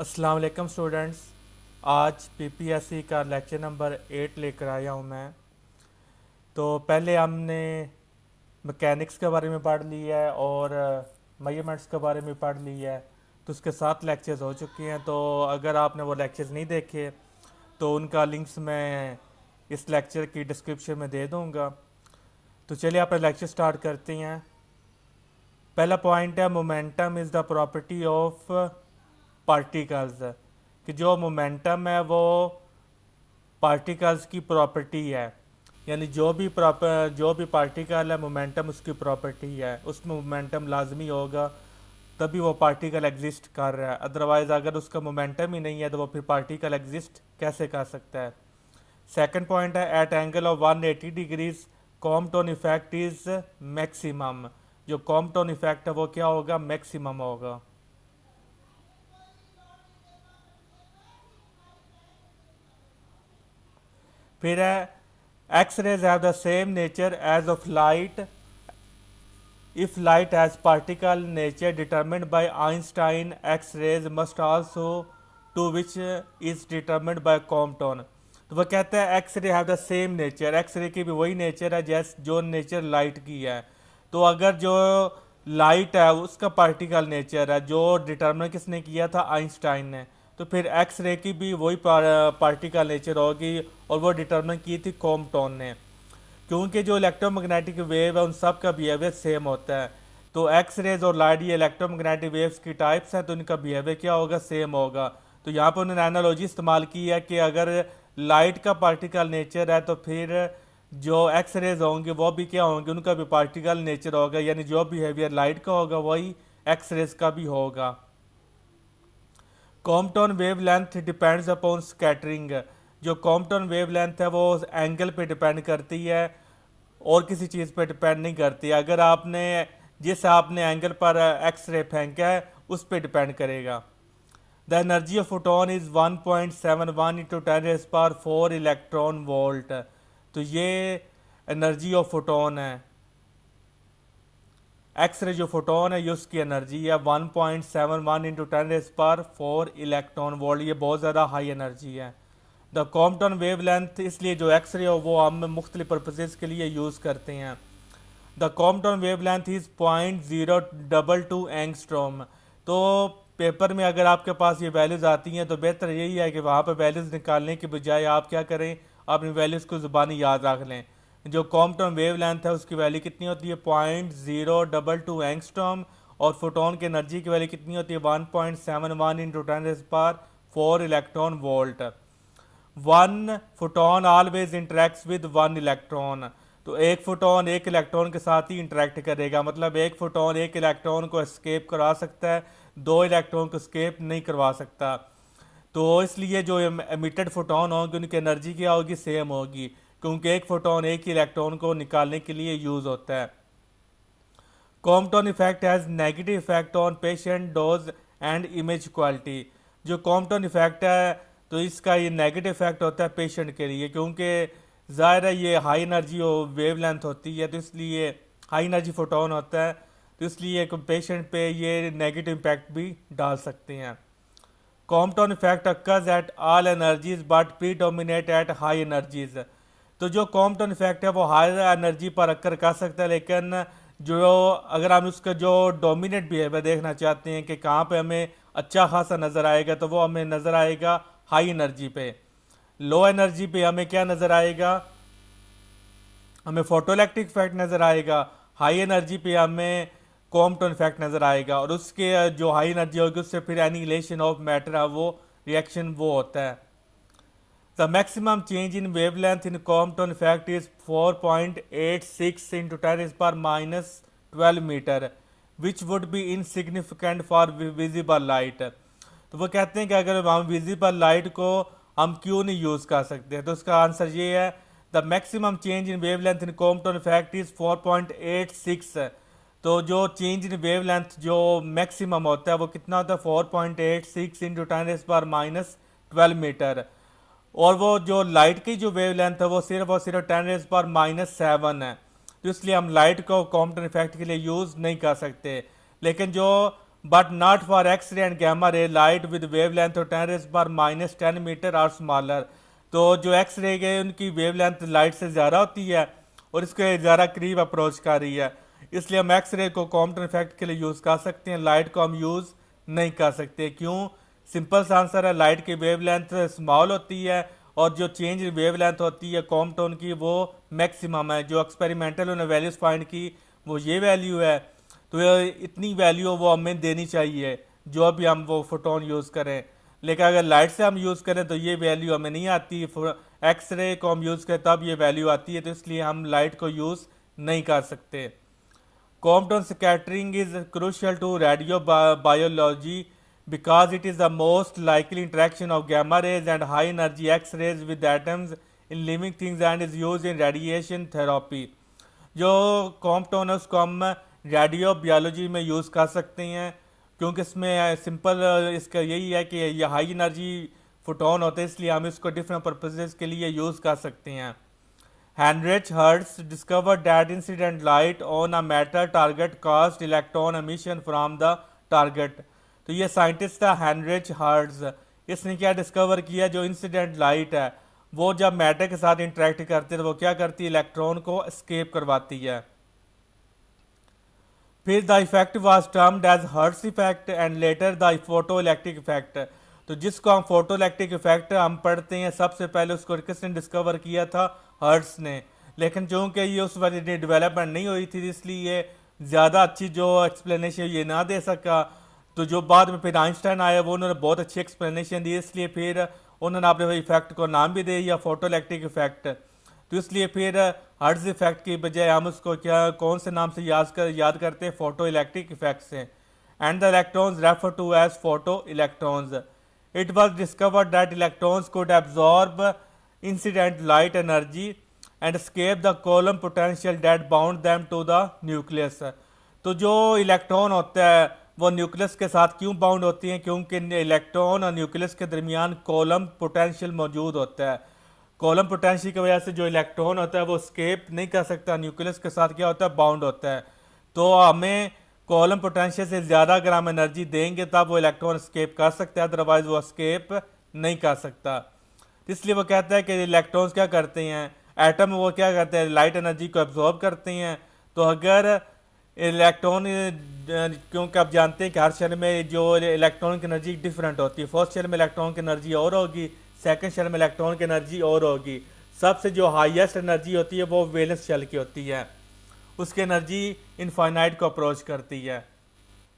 अस्सलाम वालेकुम स्टूडेंट्स। आज पीपीएससी का लेक्चर नंबर 8 लेकर आया हूँ मैं। तो पहले हमने मैकेनिक्स के बारे में पढ़ लिया है और मेजरमेंट्स के बारे में पढ़ लिया है। तो उसके 7 लेक्चर्स हो चुके हैं। तो अगर आपने वो लेक्चर्स नहीं देखे तो उनका लिंक्स मैं इस लेक्चर की डिस्क्रिप्शन में दे दूँगा। तो चलिए अपना लेक्चर स्टार्ट करते हैं। पहला पॉइंट है momentum is the property of particles, कि जो मोमेंटम है वो पार्टिकल्स की प्रॉपर्टी है। यानी जो भी पार्टिकल है मोमेंटम उसकी प्रॉपर्टी है, उसमें मोमेंटम लाजमी होगा तभी वो पार्टिकल एग्जिस्ट कर रहा है। अदरवाइज अगर उसका मोमेंटम ही नहीं है तो वो फिर पार्टिकल एग्जिस्ट कैसे कर सकता है। सेकंड पॉइंट है at angle of 180 degrees Compton effect is maximum. जो कॉम्पटन इफेक्ट है वो क्या होगा, मैक्सिमम होगा। फिर है X rays have the same nature as of light if light has particle nature determined by Einstein, X-rays must also to which is determined by Compton। तो वह कहता है X ray have the same nature, X ray की भी वही nature है जैसे जो नेचर लाइट की है। तो अगर जो लाइट है उसका पार्टिकल नेचर है जो डिटरमिन किसने किया था, आइंस्टाइन ने, तो फिर एक्स रे की भी वही पार्टिकल नेचर होगी और वो डिटरमिन की थी कॉम्पटन ने। क्योंकि जो इलेक्ट्रोमैग्नेटिक वेव है उन सब का बिहेवियर सेम होता है। तो एक्स रेज और लाइट ये इलेक्ट्रोमैग्नेटिक वेव्स की टाइप्स हैं तो इनका बिहेवियर क्या होगा, सेम होगा। तो यहाँ पर उन्होंने एनालॉजी इस्तेमाल की है कि अगर लाइट का पार्टिकल नेचर है तो फिर जो एक्स रेज होंगे वो भी क्या होंगे, उनका भी पार्टिकल नेचर होगा। यानी जो बिहेवियर लाइट का होगा वही एक्स रेज का भी होगा। Compton wavelength depends upon scattering. जो कॉम्पटन वेवलेंथ है वो एंगल पे डिपेंड करती है और किसी चीज़ पे डिपेंड नहीं करती। अगर आपने आपने एंगल पर एक्स रे फेंका है उस पर डिपेंड करेगा। The energy of photon is 1.71 into 10⁴ electron volt. तो ये एनर्जी ऑफ फोटोन है, एक्स रे जो फोटोन है ये उसकी एनर्जी है 1.71 इंटू 10⁴ इलेक्ट्रॉन वोल्ट। ये बहुत ज़्यादा हाई एनर्जी है। द कॉम्पटन वेव लेंथ, इसलिए जो एक्स रे हो वो हम मुख्तलिफ पर्पजेज़ के लिए यूज़ करते हैं। The Compton wave length is 0.022 angstrom. तो पेपर में अगर आपके पास ये वैल्यूज़ आती हैं तो बेहतर यही है कि वहाँ पर वैल्यूज़ निकालने के बजाय आप क्या करें, अपनी वैल्यूज़ को ज़ुबानी याद रख लें। जो कॉम्पटन वेव लेंथ है उसकी वैल्यू कितनी होती है, 0.022 एंगस्ट्रॉम। और फोटोन की एनर्जी की वैल्यू कितनी होती है, 1.71 into 10⁴ electron volt. One photon always interacts with one electron. तो एक फोटोन एक इलेक्ट्रॉन के साथ ही इंटरेक्ट करेगा, मतलब एक फोटोन एक इलेक्ट्रॉन को एस्केप करा सकता है, दो इलेक्ट्रॉन को एस्केप नहीं करवा सकता। तो इसलिए जो एमिटेड फोटोन होंगे उनकी एनर्जी क्या होगी, सेम होगी, क्योंकि एक फोटोन एक ही इलेक्ट्रॉन को निकालने के लिए यूज होता है। Compton effect has negative effect on patient dose and image quality. जो कॉम्पटन इफेक्ट है तो इसका ये नेगेटिव इफेक्ट होता है पेशेंट के लिए, क्योंकि ज़ाहिर है ये हाई एनर्जी वेव लेंथ होती है, तो इसलिए हाई एनर्जी फोटोन होता है, तो इसलिए पेशेंट पे ये नेगेटिव इम्पैक्ट भी डाल सकते हैं। Compton effect occurs at all energies but pre dominate at high energies. तो जो कॉम्पटन इफेक्ट है वो हाई एनर्जी पर अक्कर कर सकता है, लेकिन जो अगर हम उसका जो डोमिनेट बिहेवियर देखना चाहते हैं कि कहाँ पे हमें अच्छा खासा नज़र आएगा, तो वो हमें नज़र आएगा हाई एनर्जी पे। लो एनर्जी पे हमें क्या नज़र आएगा, हमें फोटोइलेक्ट्रिक इफेक्ट नज़र आएगा। हाई एनर्जी पे हमें कॉम्पटन इफेक्ट नज़र आएगा, और उसके जो हाई एनर्जी होगी उससे फिर एनिहिलेशन ऑफ मैटर है वो रिएक्शन वो होता है। The maximum change in wavelength in Compton effect is 4.86 into 10⁻12 metre which would be insignificant for visible light. तो वो कहते हैं कि अगर हम विजिबल लाइट को हम क्यों नहीं यूज़ कर सकते, तो उसका आंसर ये है the maximum change in wavelength in Compton effect is 4.86। तो जो चेंज इन वेवलेंथ जो मैक्सिमम होता है वो कितना होता है, 4.86 इंटू 10⁻12 मीटर। और वो जो लाइट की जो वेवलेंथ है वो सिर्फ और सिर्फ 10⁻7 है, तो इसलिए हम लाइट को कॉम्पटन इफेक्ट के लिए यूज़ नहीं कर सकते। लेकिन जो but not for X-ray and gamma ray light with wavelength of 10 raised पर माइनस 10 मीटर और स्मॉलर। तो जो एक्स रे के उनकी वेवलेंथ लाइट से ज़्यादा होती है और इसके ज़्यादा करीब अप्रोच कर रही है, इसलिए हम एक्स रे को कॉम्पटन इफेक्ट के लिए यूज़ कर सकते हैं, लाइट को हम यूज़ नहीं कर सकते। क्यों? सिंपल सा आंसर है, लाइट की वेवलेंथ स्मॉल होती है और जो चेंज वेवलेंथ होती है कॉम्पटन की वो मैक्सिमम है। जो एक्सपेरिमेंटल उन्होंने वैल्यूज़ फाइंड की वो ये वैल्यू है, तो इतनी वैल्यू वो हमें देनी चाहिए जो भी हम वो फोटोन यूज़ करें। लेकिन अगर लाइट से हम यूज़ करें तो ये वैल्यू हमें नहीं आती, एक्स रे को हम यूज़ करें तब ये वैल्यू आती है, तो इसलिए हम लाइट को यूज़ नहीं कर सकते। Compton scattering is crucial to radiobiology because it is the most likely interaction of gamma rays and high energy X rays with atoms in living things and is used in radiation therapy। जो कॉम्पटोन है उसको हम radio biology में use कर सकते हैं, क्योंकि इसमें सिंपल इसका यही है कि ये हाई एनर्जी फोटोन होते हैं, इसलिए हम इसको डिफरेंट पर्पसेस के लिए यूज़ कर सकते हैं। Heinrich Hertz discovered that incident light on a metal target caused electron emission from the target। तो ये साइंटिस्ट था हेनरिच हर्ट्ज, इसने क्या डिस्कवर किया, जो इंसिडेंट लाइट है वो जब मैटर के साथ इंटरेक्ट करती है तो वो क्या करती है, इलेक्ट्रॉन को एस्केप करवाती है। फिर the effect was termed as Hertz effect and later the photoelectric effect. तो जिसको हम फोटो इलेक्ट्रिक इफेक्ट हम पढ़ते हैं, सबसे पहले उसको किसने डिस्कवर किया था, हर्ट्ज ने। लेकिन चूंकि ये उस वक्त डेवलपमेंट नहीं हुई थी, इसलिए ज़्यादा अच्छी जो एक्सप्लेनेशन ये ना दे सका। तो जो बाद में फिर आइंस्टाइन आया वो उन्होंने बहुत अच्छी एक्सप्लेनेशन दी, इसलिए फिर उन्होंने अपने इफेक्ट को नाम भी दे दिया फोटो इलेक्ट्रिक इफेक्ट। तो इसलिए फिर हर्ट्ज इफेक्ट की बजाय हम उसको क्या कौन से नाम से याद करते हैं, फोटो इलेक्ट्रिक इफेक्ट से। And the electrons refer to as photoelectrons. It was discovered that electrons could absorb incident light energy and escape the Coulomb potential that bound them to the nucleus। तो जो electron होता है वो nucleus के साथ क्यों bound होती हैं, क्योंकि इलेक्ट्रॉन और न्यूक्लियस के दरमियान कॉलम पोटेंशियल मौजूद होता है। कॉलम पोटेंशियल की वजह से जो इलेक्ट्रॉन होता है वो स्केप नहीं कर सकता, न्यूक्लियस के साथ क्या होता है, बाउंड होता है। तो हमें कॉलम पोटेंशियल से ज़्यादा अगर हम एनर्जी देंगे तब वो इलेक्ट्रॉन स्केप कर सकता है, अदरवाइज वो स्केप नहीं कर सकता। इसलिए वो कहता है कि इलेक्ट्रॉन्स क्या करते हैं, एटम वो क्या करते हैं, लाइट एनर्जी को एब्जॉर्ब करते हैं। तो अगर इलेक्ट्रॉन, क्योंकि आप जानते हैं कि हर शेल में जो इलेक्ट्रॉन की एनर्जी डिफरेंट होती है, फर्स्ट शेल में इलेक्ट्रॉन की एनर्जी और होगी, सेकंड शेल में इलेक्ट्रॉन की एनर्जी और होगी। सबसे जो हाईएस्ट एनर्जी होती है वो वैलेंस शेल की होती है, उसकी एनर्जी इनफाइनाइट को अप्रोच करती है।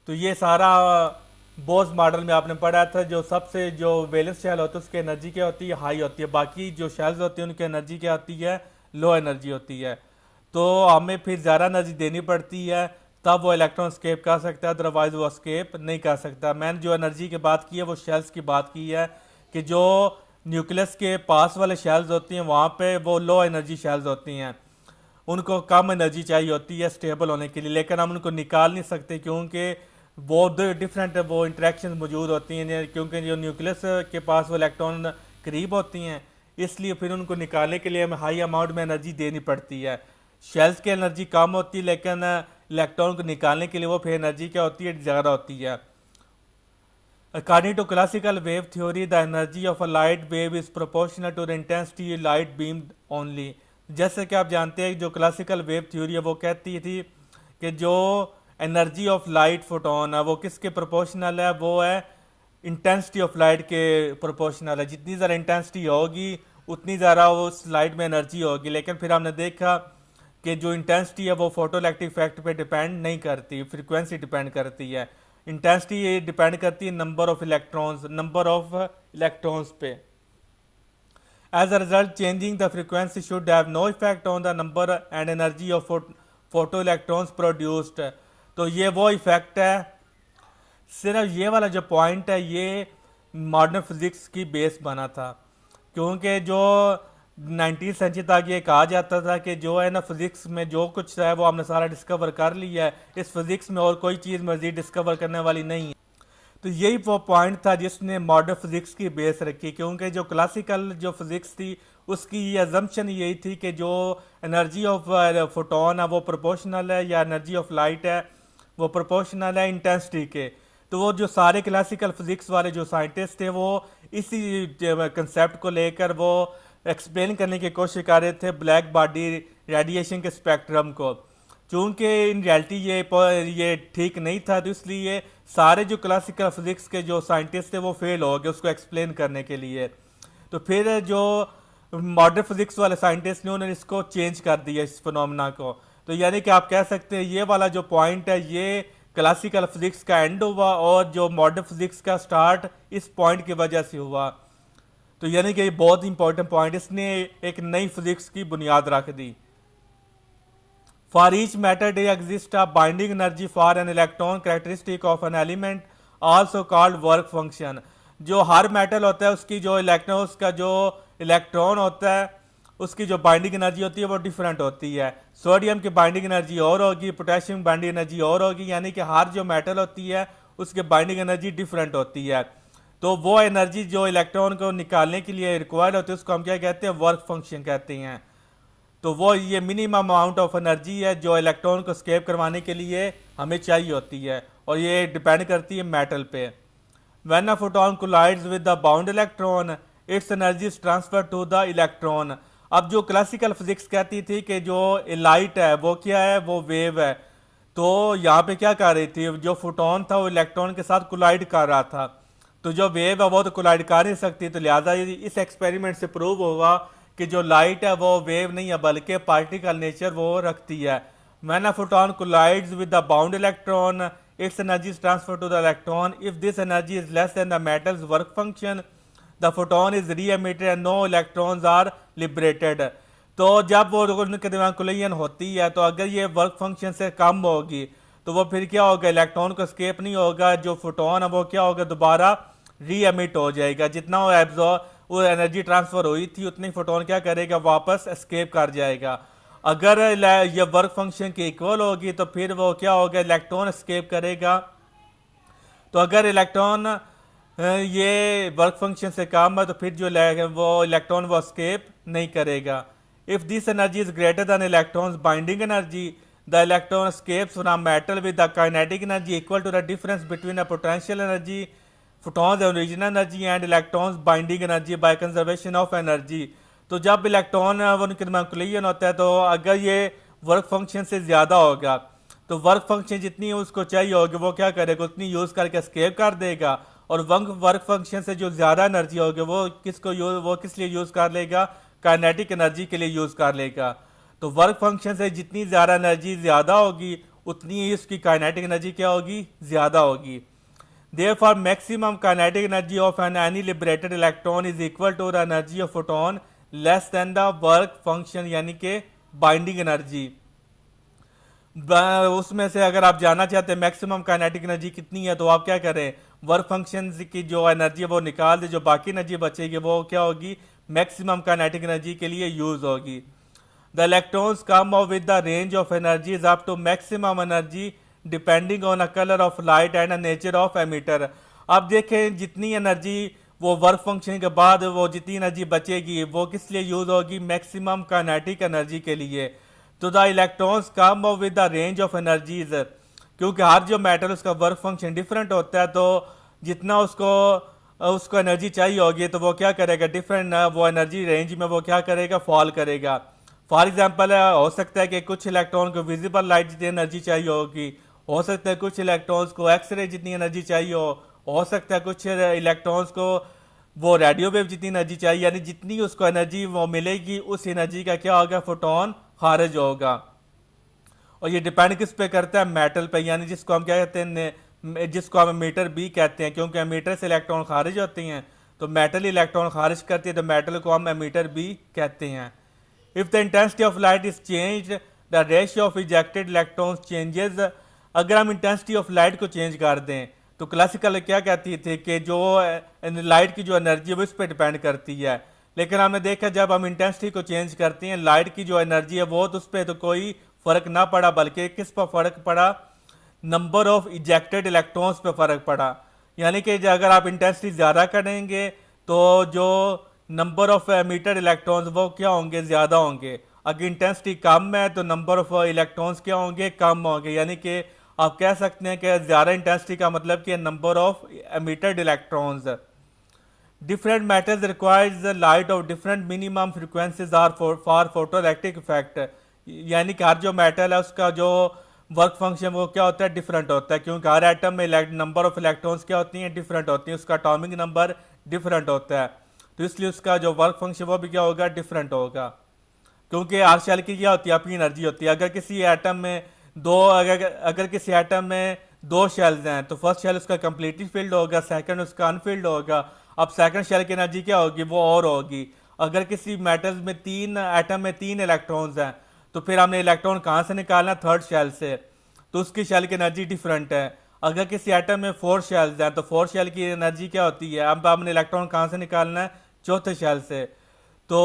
तो ये सारा बोस मॉडल में आपने पढ़ा था, जो सबसे जो वैलेंस शेल होती है उसकी एनर्जी क्या होती है, हाई होती है। बाकी जो शेल्स होती है उनकी एनर्जी क्या होती है, लो एनर्जी होती है। तो हमें फिर ज़्यादा एनर्जी देनी पड़ती है तब वो इलेक्ट्रॉन स्केप कर सकता है, अदरवाइज वो स्केप नहीं कर सकता। मैंने जो एनर्जी की बात की है वो शेल्स की बात की है कि जो न्यूक्लियस के पास वाले शेल्स होती हैं वहाँ पे वो लो एनर्जी शेल्स होती हैं, उनको कम एनर्जी चाहिए होती है स्टेबल होने के लिए, लेकिन हम उनको निकाल नहीं सकते क्योंकि वो डिफरेंट वो इंटरेक्शन मौजूद होती हैं, क्योंकि जो न्यूक्लियस के पास वो इलेक्ट्रॉन करीब होती हैं, इसलिए फिर उनको निकालने के लिए हमें हाई अमाउंट में एनर्जी देनी पड़ती है। शेल्स की एनर्जी कम होती है, लेकिन इलेक्ट्रॉन को निकालने के लिए वो फिर एनर्जी क्या होती है, ज़्यादा होती है। According to classical wave theory, the energy of a light wave is proportional to the intensity light beamed only। जैसे कि आप जानते हैं जो क्लासिकल वेव थ्योरी है वो कहती थी कि जो एनर्जी ऑफ लाइट फोटोन है वो किसके प्रोपोर्शनल है, वो है इंटेंसिटी ऑफ लाइट के प्रोपोर्शनल है। जितनी ज़्यादा इंटेंसिटी होगी उतनी ज़्यादा उस लाइट में एनर्जी होगी। लेकिन फिर हमने देखा कि जो इंटेंसिटी है वो फोटो इलेक्ट्रिक इफेक्ट पे डिपेंड नहीं करती, फ्रीक्वेंसी डिपेंड करती है। इंटेंसिटी डिपेंड करती है नंबर ऑफ इलेक्ट्रॉन्स पे। As a result, changing the frequency should have no effect on the number and energy of photoelectrons produced। तो ये वो इफेक्ट है, सिर्फ ये वाला जो पॉइंट है ये मॉडर्न फिजिक्स की बेस बना था, क्योंकि जो 19वीं सेंचुरी तक ये कहा जाता था कि जो है ना फिजिक्स में जो कुछ है वो हमने सारा डिस्कवर कर लिया है, इस फिजिक्स में और कोई चीज़ मज़ीद डिस्कवर करने वाली नहीं है। तो यही वो पॉइंट था जिसने मॉडर्न फिजिक्स की बेस रखी, क्योंकि जो क्लासिकल जो फिजिक्स थी उसकी ये अजम्पशन यही थी कि जो एनर्जी ऑफ फोटोन है वो प्रोपोर्शनल है, या एनर्जी ऑफ लाइट है वो प्रोपोर्शनल है इंटेंसिटी के। तो वो जो सारे क्लासिकल फिजिक्स वाले जो साइंटिस्ट थे वो इसी कंसेप्ट को लेकर वो एक्सप्लेन करने की कोशिश कर रहे थे ब्लैक बॉडी रेडिएशन के स्पेक्ट्रम को। चूंकि इन रियलिटी ये ठीक नहीं था, तो इसलिए सारे जो क्लासिकल फिजिक्स के जो साइंटिस्ट थे वो फेल हो गए उसको एक्सप्लेन करने के लिए। तो फिर जो मॉडर्न फिजिक्स वाले साइंटिस्ट ने उन्होंने इसको चेंज कर दिया इस फिनोमेना को। तो यानी कि आप कह सकते हैं ये वाला जो पॉइंट है ये क्लासिकल फिजिक्स का एंड हुआ और जो मॉडर्न फिजिक्स का स्टार्ट इस पॉइंट की वजह से हुआ। तो यानी कि ये बहुत इंपॉर्टेंट पॉइंट, इसने एक नई फिजिक्स की बुनियाद रख दी। For each matter there exist a binding energy for an electron characteristic of an element also called work function. जो हर मेटल होता है उसकी जो इलेक्ट्रॉन, उसका जो इलेक्ट्रॉन होता है उसकी जो बाइंडिंग एनर्जी होती है वो डिफरेंट होती है। सोडियम की बाइंडिंग एनर्जी और होगी, पोटेशियम की बाइंडिंग एनर्जी और होगी, यानी कि हर जो मेटल होती है उसकी बाइंडिंग एनर्जी डिफरेंट होती है। तो वो एनर्जी जो इलेक्ट्रॉन को निकालने के लिए रिक्वायर्ड होती है उसको हम क्या कहते हैं, वर्क फंक्शन कहते हैं। तो वो ये मिनिमम अमाउंट ऑफ एनर्जी है जो इलेक्ट्रॉन को स्केप करवाने के लिए हमें चाहिए होती है, और ये डिपेंड करती है मेटल पे। When a photon collides with the bound electron, its energy is transferred to the electron। अब जो क्लासिकल फिजिक्स कहती थी कि जो लाइट है वो क्या है, वो वेव है। तो यहाँ पे क्या कर रही थी, जो फोटोन था वो इलेक्ट्रॉन के साथ कोलाइड कर रहा था। तो जो वेव है वो तो कोलाइड कर नहीं सकती, तो लिहाजा इस एक्सपेरिमेंट से प्रूव होगा कि जो लाइट है वो वेव नहीं है बल्कि पार्टिकल नेचर वो रखती है। When a photon collides with the bound electron, its energy is transferred to the electron. If this energy is less than the metal's work function, the photon is re-emitted and no electrons are liberated। तो जब वो उनके दरमियान collision होती है तो अगर ये वर्क फंक्शन से कम होगी तो वो फिर क्या होगा, इलेक्ट्रॉन को स्केप नहीं होगा, जो फोटोन है वो क्या होगा, दोबारा री एमिट हो जाएगा। जितना वो एब्जॉर्ब वो एनर्जी ट्रांसफर हुई थी उतनी फोटोन क्या करेगा, वापस एस्केप कर जाएगा। अगर ये वर्क फंक्शन की इक्वल होगी तो फिर वो क्या होगा, इलेक्ट्रॉन एस्केप करेगा। तो अगर इलेक्ट्रॉन ये वर्क फंक्शन से कम है तो फिर जो वो इलेक्ट्रॉन वो एस्केप नहीं करेगा। If this energy is greater than electrons binding energy, the electron escapes from metal with the kinetic energy equal to the difference between a potential energy, photons original energy and electrons binding energy by conservation of energy. तो जब electron उनके दरमियान collision होता है तो अगर ये work function से ज़्यादा होगा तो वर्क फंक्शन जितनी उसको चाहिए होगी वो क्या करेगा, उतनी यूज़ करके एस्केप कर देगा। और वर्क फंक्शन से जो ज़्यादा एनर्जी होगी वो किस लिए यूज़ कर लेगा, काइनेटिक एनर्जी के लिए यूज़ कर लेगा। तो वर्क फंक्शन से जितनी ज़्यादा एनर्जी ज़्यादा होगी उतनी ही उसकी काइनेटिक एनर्जी क्या होगी, ज़्यादा होगी। Therefore, maximum kinetic energy of any liberated electron is equal to the energy of photon less than the work function, यानी कि बाइंडिंग एनर्जी। उसमें से अगर आप जानना चाहते हैं मैक्सिमम काइनेटिक एनर्जी कितनी है तो आप क्या करें, वर्क फंक्शन की जो एनर्जी है वो निकाल दे, जो बाकी एनर्जी बचेगी वो क्या होगी, मैक्सिमम काइनेटिक एनर्जी के लिए यूज होगी। The electrons come off with the range of energy is up to maximum energy depending on a colour of light and a nature of emitter. अब देखें जितनी एनर्जी वो वर्क फंक्शन के बाद वो जितनी एनर्जी बचेगी वो किस लिए यूज होगी, मैक्सिमम काइनेटिक एनर्जी के लिए। तो the electrons come off with the range of energies, क्योंकि हर जो मैटर उसका वर्क फंक्शन डिफरेंट होता है तो जितना उसको एनर्जी चाहिए होगी तो वो क्या करेगा, डिफरेंट वो एनर्जी रेंज में वो क्या करेगा, फॉल करेगा। फॉर एग्जाम्पल हो सकता है कि कुछ इलेक्ट्रॉन को विजिबल लाइट जितनी एनर्जी चाहिए होगी, हो सकता है कुछ इलेक्ट्रॉन्स को एक्सरे जितनी एनर्जी चाहिए हो सकता है कुछ इलेक्ट्रॉन्स को वो रेडियो वेव जितनी एनर्जी चाहिए, यानी जितनी उसको एनर्जी वो मिलेगी उस एनर्जी का क्या होगा, फोटोन खारिज होगा। और ये डिपेंड किस पे करता है, मेटल पे, यानी जिसको हम क्या कहते हैं, जिसको हम एमीटर बी कहते हैं, क्योंकि एमीटर से इलेक्ट्रॉन खारिज होती हैं तो मेटल इलेक्ट्रॉन खारिज करती है तो मेटल को हम एमीटर बी कहते हैं। If the intensity of light is changed the ratio of ejected electrons changes. अगर हम इंटेंसिटी ऑफ लाइट को चेंज कर दें तो क्लासिकल क्या कहती थी कि जो लाइट की जो एनर्जी है वो इस पर डिपेंड करती है, लेकिन हमने देखा जब हम इंटेंसिटी को चेंज करते हैं लाइट की जो एनर्जी है वो तो उस पर तो कोई फर्क ना पड़ा, बल्कि किस पर फर्क पड़ा, नंबर ऑफ इजेक्टेड इलेक्ट्रॉन्स पे फर्क पड़ा। यानी कि अगर आप इंटेंसिटी ज़्यादा करेंगे तो जो नंबर ऑफ एमिटेड इलेक्ट्रॉन्स वो क्या होंगे, ज़्यादा होंगे। अगर इंटेंसिटी कम है तो नंबर ऑफ इलेक्ट्रॉन्स क्या होंगे, कम होंगे। यानी कि आप कह सकते हैं कि ज़्यादा इंटेंसिटी का मतलब कि number of emitted electrons. Different matters requires the light of different minimum frequencies are for photoelectric effect। यानी कि हर जो मेटल है उसका जो वर्क फंक्शन वो क्या होता है, डिफरेंट होता है, क्योंकि हर एटम में नंबर ऑफ इलेक्ट्रॉन्स क्या होती हैं, डिफरेंट होती हैं, उसका एटॉमिक नंबर डिफरेंट होता है, तो इसलिए उसका जो वर्क फंक्शन वो भी क्या होगा, डिफरेंट होगा। क्योंकि हर शेल की क्या होती है, अपनी एनर्जी होती है। अगर किसी एटम में अगर किसी एटम में दो शेल्स हैं तो फर्स्ट शेल उसका कंप्लीटली फिल्ड होगा, सेकंड उसका अनफिल्ड होगा। अब सेकंड शेल की एनर्जी क्या होगी, वो और होगी। अगर किसी मेटल्स में तीन एटम में तीन इलेक्ट्रॉन्स हैं तो फिर हमने इलेक्ट्रॉन कहाँ से निकालना, थर्ड शेल से, तो उसकी शेल की एनर्जी डिफरेंट है। अगर किसी एटम में फोर शेल्स हैं तो फोर शेल की एनर्जी क्या होती है, अब हमने इलेक्ट्रॉन कहाँ से निकालना है, चौथे शेल से। तो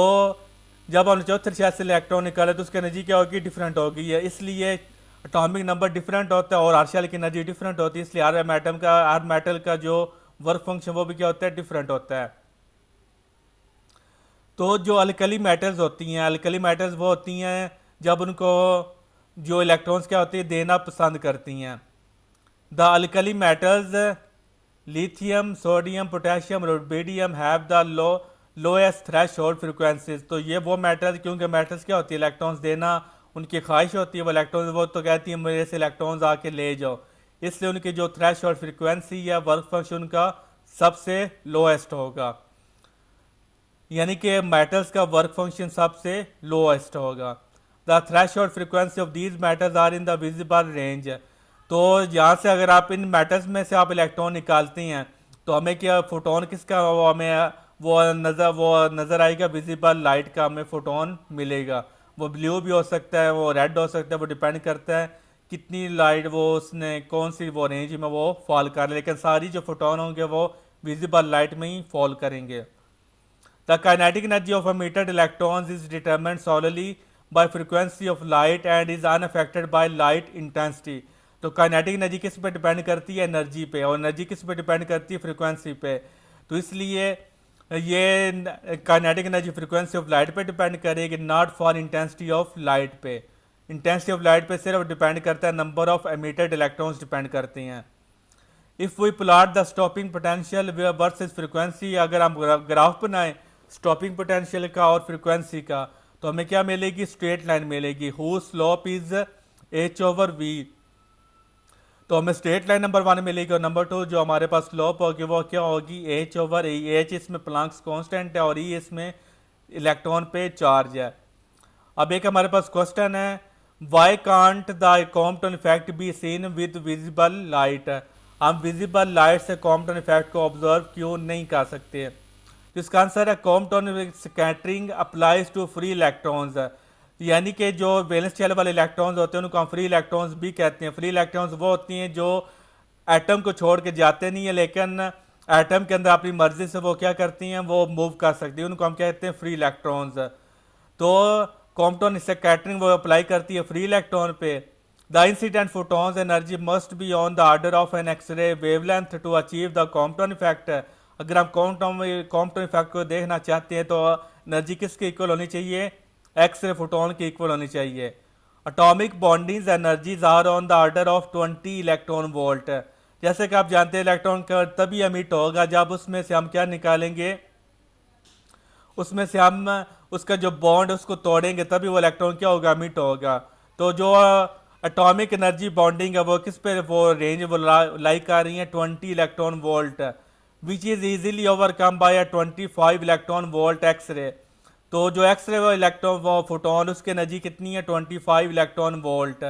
जब हमने चौथे शेल से इलेक्ट्रॉन निकाले तो उसकी एनर्जी क्या होगी, डिफरेंट होगी है। इसलिए एटॉमिक नंबर डिफरेंट होता है और हर शेल की एनर्जी डिफरेंट होती है, इसलिए हर मेटल का जो वर्क फंक्शन वो भी क्या होता है, डिफरेंट होता है। तो जो अल्कली मेटल्स होती हैं, अल्कली मेटल्स वो होती हैं जब उनको जो इलेक्ट्रॉन्स क्या होती है, देना पसंद करती हैं। The alkali metals lithium, sodium, potassium, rubidium have the lowest threshold frequencies. तो ये वो मेटल्स, क्योंकि मेटल्स क्या होती है, इलेक्ट्रॉन्स देना उनकी ख्वाहिश होती है, वो इलेक्ट्रॉन्स वो तो कहती है मेरे से इलेक्ट्रॉन्स आके ले जाओ, इसलिए उनकी जो थ्रेशोल्ड फ्रीक्वेंसी है, वर्क फंक्शन उनका सबसे लोएस्ट होगा। यानी कि मेटल्स का वर्क फंक्शन सबसे लोएस्ट होगा। The threshold frequency of these metals are in the visible range. तो यहाँ से अगर आप इन मेटल्स में से आप इलेक्ट्रॉन निकालते हैं तो हमें क्या फोटोन किसका, वो हमें वो नज़र आएगा, विजिबल लाइट का हमें फोटोन मिलेगा। वो ब्लू भी हो सकता है, वो रेड हो सकता है, वो डिपेंड करता है कितनी लाइट वो उसने कौन सी वो रेंज में वो फॉल कर, लेकिन सारी जो फोटोन होंगे वो विजिबल लाइट में ही फॉल करेंगे। The kinetic energy of emitted electrons is determined solely by frequency of light and is unaffected by light intensity। तो काइनेटिक एनर्जी किस पे डिपेंड करती है, एनर्जी पे, और एनर्जी किस पे डिपेंड करती है, फ्रीक्वेंसी पे। तो इसलिए ये kinetic energy frequency of light पे डिपेंड करेगी, not for intensity of light पे। इंटेंसिटी ऑफ लाइट पे सिर्फ डिपेंड करता है, number of emitted electrons depend करते हैं। If we plot the stopping potential versus frequency, अगर हम ग्राफ बनाएं स्टॉपिंग पोटेंशियल का और फ्रीक्वेंसी का, तो हमें क्या मिलेगी, स्ट्रेट लाइन मिलेगी, हु स्लोप इज h/v। तो हमें स्ट्रेट लाइन नंबर 1 मिलेगी, और नंबर 2 जो हमारे पास स्लोप होगी वो क्या होगी, h/e। h इसमें प्लांक्स कांस्टेंट है और e इसमें इलेक्ट्रॉन पे चार्ज है। अब एक हमारे पास क्वेश्चन है, why can't the Compton effect be seen with visible light. हम विजिबल लाइट से कॉम्पटन इफेक्ट को ऑब्जर्व क्यों नहीं कर सकते। तो इसका आंसर है, Compton scattering applies to free electrons. यानी कि जो वैलेंस शेल वाले इलेक्ट्रॉन्स होते हैं उनको हम फ्री इलेक्ट्रॉन्स भी कहते हैं। फ्री इलेक्ट्रॉन्स वो होती हैं जो एटम को छोड़ के जाते नहीं है, लेकिन एटम के अंदर अपनी मर्जी से वो क्या करती हैं, वो मूव कर सकती हैं, उनको हम कहते हैं फ्री इलेक्ट्रॉन्स। तो कॉम्पटन स्कैटरिंग वो अप्लाई करती है फ्री इलेक्ट्रॉन पे। The incident photons energy must be on the order of an X ray wavelength to achieve the Compton effect. अगर हम कॉम्पटन इफेक्ट को देखना चाहते हैं तो एनर्जी किसके इक्वल होनी चाहिए, एक्सरे फोटोन के इक्वल होनी चाहिए। Atomic bonding energies are on the order of 20 electron volt. जैसे कि आप जानते हैं इलेक्ट्रॉन का तभी एमिट होगा जब उसमें से हम क्या निकालेंगे, उसमें से हम उसका जो बॉन्ड उसको तोड़ेंगे तभी वो इलेक्ट्रॉन क्या होगा, एमिट होगा। तो जो एटॉमिक एनर्जी बॉन्डिंग है वो किस पे वो रेंज वो लाई कर रही है, 20 electron volt, which is easily overcome by 25 electron volt X ray. तो जो एक्सरे वो इलेक्ट्रॉन वो फोटोन उसकी एनर्जी कितनी है, 25 इलेक्ट्रॉन वोल्ट,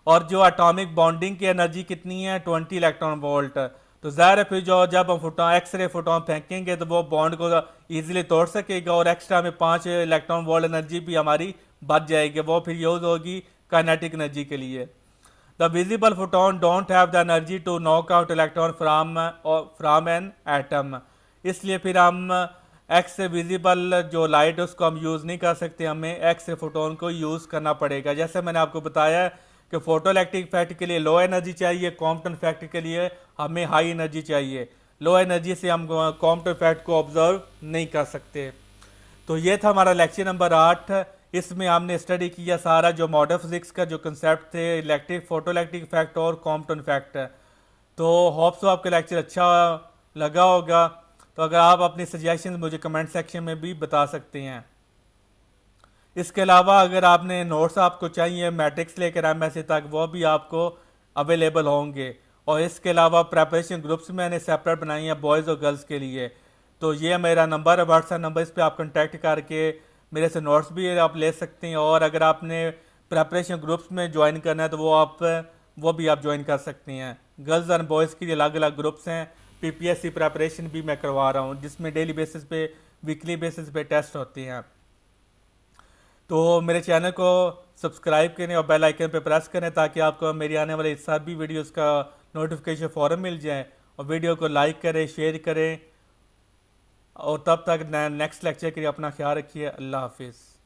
और जो एटॉमिक बॉन्डिंग की एनर्जी कितनी है, 20 इलेक्ट्रॉन वोल्ट। तो ज़ाहिर है फिर जो जब हम फोटोन एक्सरे फोटोन फेंकेंगे तो वो बॉन्ड को ईजिली तोड़ सकेगा, और एक्स्ट्रा में 5 इलेक्ट्रॉन वोल्ट एनर्जी भी हमारी बच जाएगी, वो फिर यूज़ होगी काइनेटिक एनर्जी के लिए। The visible photon don't have the energy to knock out electron from an atom। इसलिए फिर हम एक्स विजिबल जो लाइट उसको हम यूज़ नहीं कर सकते, हमें एक्स फोटोन को यूज़ करना पड़ेगा। जैसे मैंने आपको बताया कि फोटो इलेक्ट्रिक इफेक्ट के लिए लो एनर्जी चाहिए, कॉम्पटन इफेक्ट के लिए हमें हाई एनर्जी चाहिए। लो एनर्जी से हम कॉम्पटन इफेक्ट को ऑब्जर्व नहीं कर सकते। तो ये था हमारा लेक्चर नंबर 8, इसमें हमने स्टडी किया सारा जो मॉडर्न फिजिक्स का जो कंसेप्ट थे, इलेक्ट्रिक फोटो इलेक्ट्रिक इफेक्ट और कॉम्पटन इफेक्ट। तो होप सो आपका लेक्चर अच्छा लगा होगा। तो अगर आप अपनी सजेशन मुझे कमेंट सेक्शन में भी बता सकते हैं। इसके अलावा अगर आपने नोट्स आपको चाहिए मैट्रिक्स लेकर एमएससी तक, वो भी आपको अवेलेबल होंगे। और इसके अलावा प्रेपरेशन ग्रुप्स मैंने सेपरेट बनाई हैं बॉयज़ और गर्ल्स के लिए। तो ये मेरा नंबर है, व्हाट्सएप नंबर, इस पर आप कांटेक्ट करके मेरे से नोट्स भी आप ले सकते हैं। और अगर आपने प्रेपरेशन ग्रुप्स में ज्वाइन करना है तो वो भी आप ज्वाइन कर सकते हैं। गर्ल्स एंड बॉयज़ के लिए अलग अलग ग्रुप्स हैं। पीपीएससी प्रेपरेशन भी मैं करवा रहा हूँ, जिसमें डेली बेसिस पे, वीकली बेसिस पे टेस्ट होते हैं। तो मेरे चैनल को सब्सक्राइब करें और बेल आइकन पे प्रेस करें ताकि आपको मेरी आने वाली सभी वीडियोस का नोटिफिकेशन फ़ौरन मिल जाए। और वीडियो को लाइक करें, शेयर करें। और तब तक नेक्स्ट लेक्चर के लिए अपना ख्याल रखिए। अल्लाह हाफिज़।